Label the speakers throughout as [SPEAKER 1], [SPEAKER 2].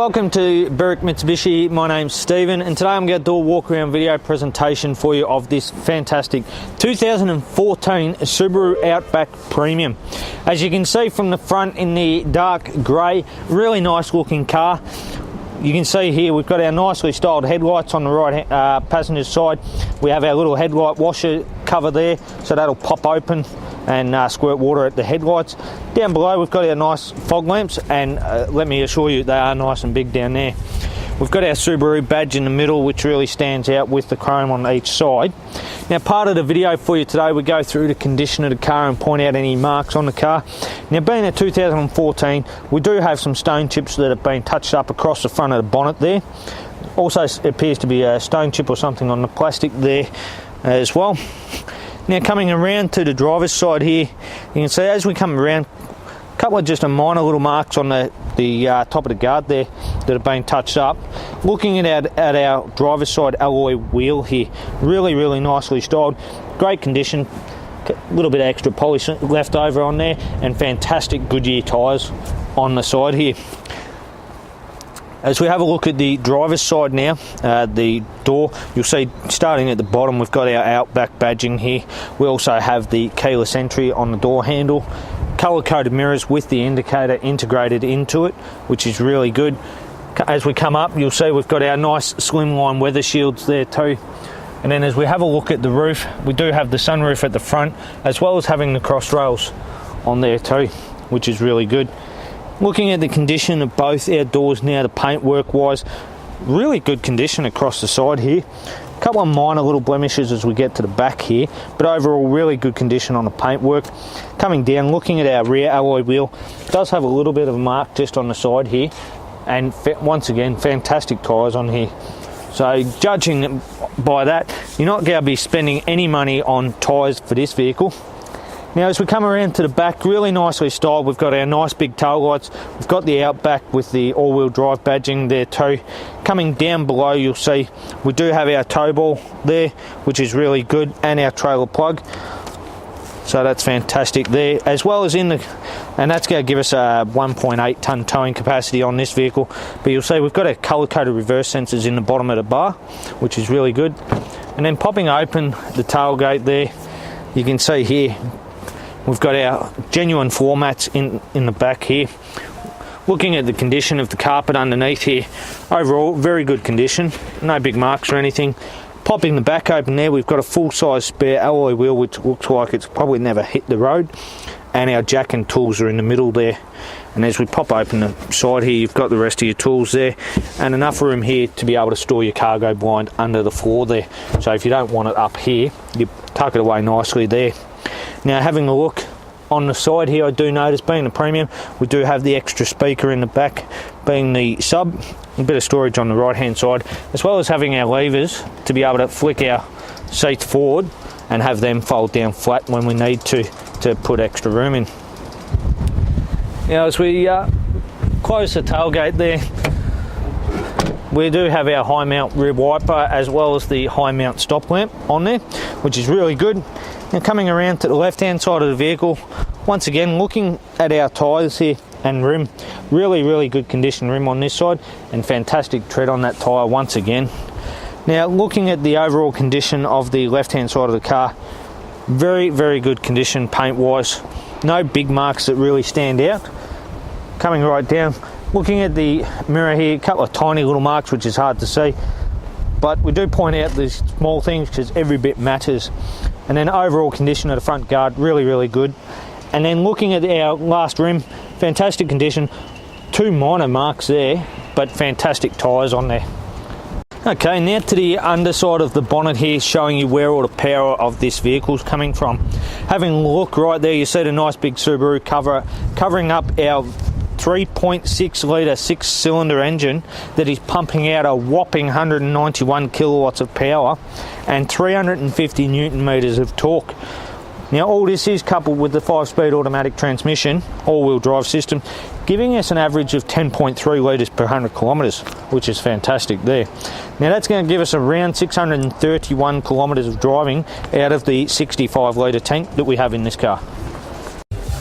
[SPEAKER 1] welcome to Berwick Mitsubishi. My name's Stephen, and today I'm going to do a walk around video presentation for you of this fantastic 2014 Subaru Outback Premium. As you can see from the front in the dark grey, really nice looking car. You can see here we've got our nicely styled headlights on the right passenger side. We have our little headlight washer cover there, so that'll pop open and squirt water at the headlights. Down below we've got our nice fog lamps, and let me assure you they are nice and big down there. We've got our Subaru badge in the middle, which really stands out with the chrome on each side. Now, part of the video for you today, we go through the condition of the car and point out any marks on the car. Now, being a 2014, we do have some stone chips that have been touched up across the front of the bonnet there. Also appears to be a stone chip or something on the plastic there as well. Now, coming around to the driver's side here, you can see as we come around, a couple of just minor little marks on the top of the guard there that have been touched up. Looking at our driver's side alloy wheel here, really nicely styled, great condition, a little bit of extra polish left over on there, and fantastic Goodyear tyres on the side here. As we have a look at the driver's side now, the door, you'll see starting at the bottom we've got our Outback badging here. We also have the keyless entry on the door handle, colour-coded mirrors with the indicator integrated into it, which is really good. As we come up, you'll see we've got our nice slimline weather shields there too. And then as we have a look at the roof, we do have the sunroof at the front, as well as having the cross rails on there too, which is really good. Looking at the condition of both our doors now, the paintwork wise, really good condition across the side here. A couple of minor little blemishes as we get to the back here, but overall really good condition on the paintwork. Coming down, looking at our rear alloy wheel, it does have a little bit of a mark just on the side here, and once again fantastic tyres on here. So judging by that, you're not going to be spending any money on tyres for this vehicle. Now, as we come around to the back, really nicely styled, we've got our nice big tail lights, we've got the Outback with the all-wheel drive badging there too. Coming down below, you'll see we do have our tow ball there, which is really good, and our trailer plug. So that's fantastic there, as well as and that's going to give us a 1.8 tonne towing capacity on this vehicle. But you'll see we've got our colour-coded reverse sensors in the bottom of the bar, which is really good. And then popping open the tailgate there, you can see here, we've got our genuine floor mats in the back here. Looking at the condition of the carpet underneath here, overall very good condition, no big marks or anything. Popping the back open there, we've got a full-size spare alloy wheel, which looks like it's probably never hit the road, and our jack and tools are in the middle there. And as we pop open the side here, you've got the rest of your tools there, and enough room here to be able to store your cargo blind under the floor there. So if you don't want it up here, you tuck it away nicely there. Now, having a look on the side here, I do notice, being a premium, we do have the extra speaker in the back, being the sub, a bit of storage on the right hand side, as well as having our levers to be able to flick our seats forward and have them fold down flat when we need to put extra room in. Now, as we close the tailgate there, we do have our high mount rear wiper as well as the high mount stop lamp on there, which is really good. Now, coming around to the left hand side of the vehicle, once again looking at our tyres here and rim, really good condition rim on this side, and fantastic tread on that tyre once again. Now, looking at the overall condition of the left hand side of the car, very good condition paint wise, no big marks that really stand out. Coming right down, looking at the mirror here, a couple of tiny little marks which is hard to see, but we do point out these small things because every bit matters. And then overall condition of the front guard, really good. And then looking at our last rim, fantastic condition, two minor marks there, but fantastic tyres on there. Okay, now to the underside of the bonnet here, showing you where all the power of this vehicle is coming from. Having a look right there, you see the nice big Subaru covering up our 3.6 litre 6-cylinder engine that is pumping out a whopping 191 kilowatts of power and 350 newton meters of torque. Now, all this is coupled with the 5-speed automatic transmission all-wheel drive system, giving us an average of 10.3 litres per 100 kilometres, which is fantastic there. Now, that's going to give us around 631 kilometres of driving out of the 65 litre tank that we have in this car.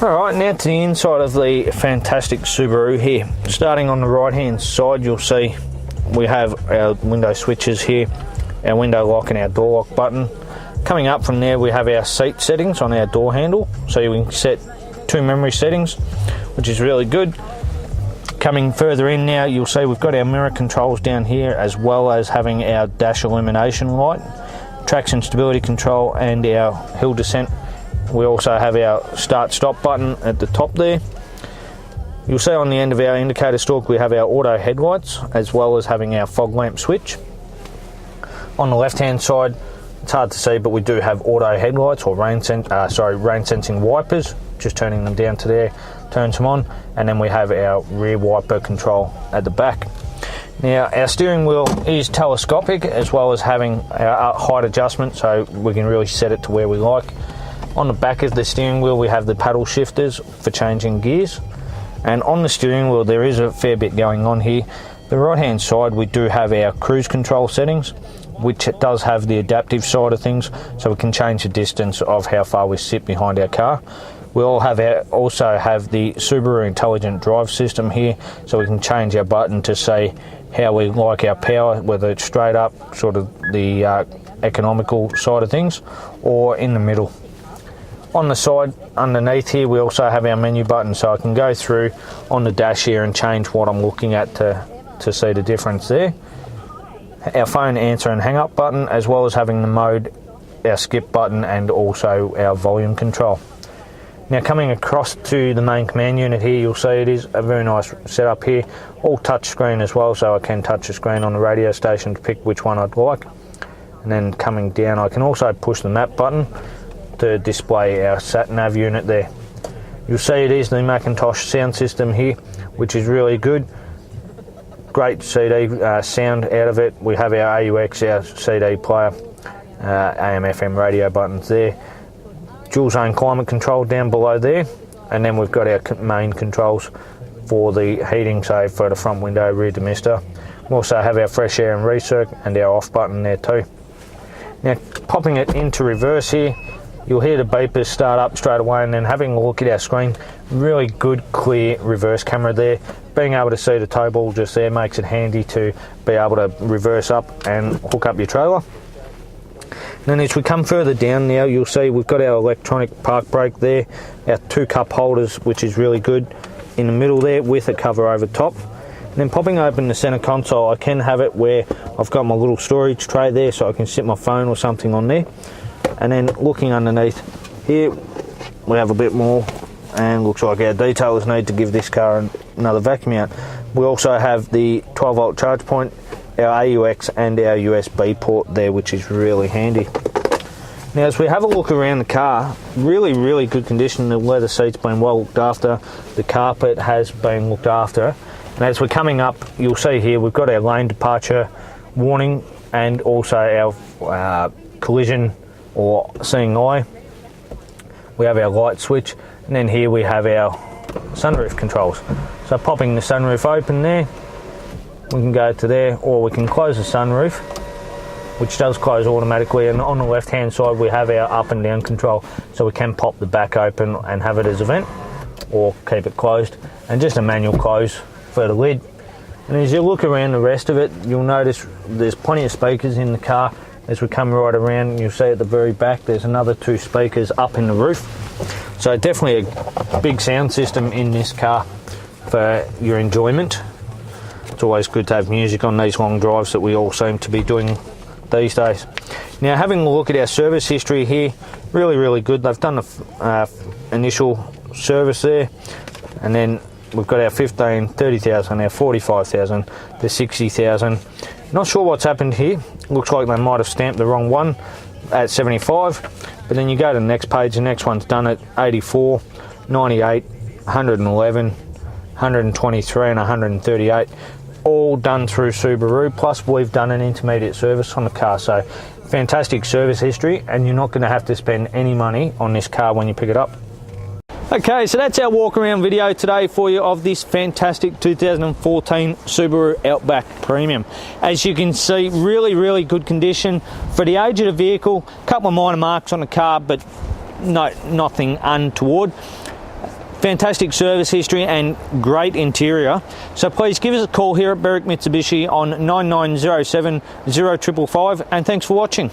[SPEAKER 1] Alright, now to the inside of the fantastic Subaru here. Starting on the right hand side, you'll see we have our window switches here, our window lock and our door lock button. Coming up from there, we have our seat settings on our door handle, so you can set 2 memory settings, which is really good. Coming further in now, you'll see we've got our mirror controls down here, as well as having our dash illumination light, traction stability control, and our hill descent. We also have our start stop button at the top there. You'll see on the end of our indicator stalk we have our auto headlights, as well as having our fog lamp switch. On the left hand side, it's hard to see, but we do have auto headlights, or rain sensing wipers. Just turning them down to there turns them on, and then we have our rear wiper control at the back. Now our steering wheel is telescopic, as well as having our height adjustment, so we can really set it to where we like. On the back of the steering wheel we have the paddle shifters for changing gears, and on the steering wheel there is a fair bit going on here. The right hand side we do have our cruise control settings, which does have the adaptive side of things, so we can change the distance of how far we sit behind our car. We also have the Subaru Intelligent Drive system here, so we can change our button to say how we like our power, whether it's straight up, sort of the economical side of things, or in the middle. On the side underneath here we also have our menu button, so I can go through on the dash here and change what I'm looking at to see the difference there. Our phone answer and hang up button, as well as having the mode, our skip button, and also our volume control. Now coming across to the main command unit here, you'll see it is a very nice setup here, all touch screen as well, so I can touch the screen on the radio station to pick which one I'd like. And then coming down I can also push the map button to display our sat nav unit there. You'll see it is the Macintosh sound system here, which is really good. Great CD sound out of it. We have our AUX, our CD player, AM FM radio buttons there. Dual zone climate control down below there, and then we've got our main controls for the heating, so for the front window, rear demister. We also have our fresh air and recirc and our off button there too. Now popping it into reverse here, you'll hear the beepers start up straight away, and then having a look at our screen, really good clear reverse camera there. Being able to see the tow ball just there makes it handy to be able to reverse up and hook up your trailer. And then as we come further down now, you'll see we've got our electronic park brake there, our 2 cup holders, which is really good, in the middle there with a cover over top. And then popping open the center console, I can have it where I've got my little storage tray there, so I can sit my phone or something on there. And then looking underneath here, we have a bit more, and looks like our detailers need to give this car another vacuum out. We also have the 12 volt charge point, our AUX and our USB port there, which is really handy. Now as we have a look around the car, really good condition. The leather seat's been well looked after, the carpet has been looked after, and as we're coming up you'll see here we've got our lane departure warning, and also our collision or seeing eye. We have our light switch, and then here we have our sunroof controls. So popping the sunroof open there, we can go to there, or we can close the sunroof, which does close automatically, and on the left hand side we have our up and down control, so we can pop the back open and have it as a vent, or keep it closed, and just a manual close for the lid. And as you look around the rest of it, you'll notice there's plenty of speakers in the car. As we come right around, you'll see at the very back there's another 2 speakers up in the roof, so definitely a big sound system in this car for your enjoyment. It's always good to have music on these long drives that we all seem to be doing these days. Now having a look at our service history here, really good. They've done the initial service there, and then we've got our 15, 30,000, our 45,000, the 60,000. Not sure what's happened here. Looks like they might have stamped the wrong one at 75, but then you go to the next page, the next one's done at 84, 98, 111, 123 and 138. All done through Subaru, plus we've done an intermediate service on the car, so fantastic service history, and you're not going to have to spend any money on this car when you pick it up. Okay, so that's our walk around video today for you of this fantastic 2014 Subaru Outback Premium. As you can see, really good condition for the age of the vehicle. A couple of minor marks on the car, but no, nothing untoward. fantastic service history and great interior. So please give us a call here at Berwick Mitsubishi on 9907 0555, and thanks for watching.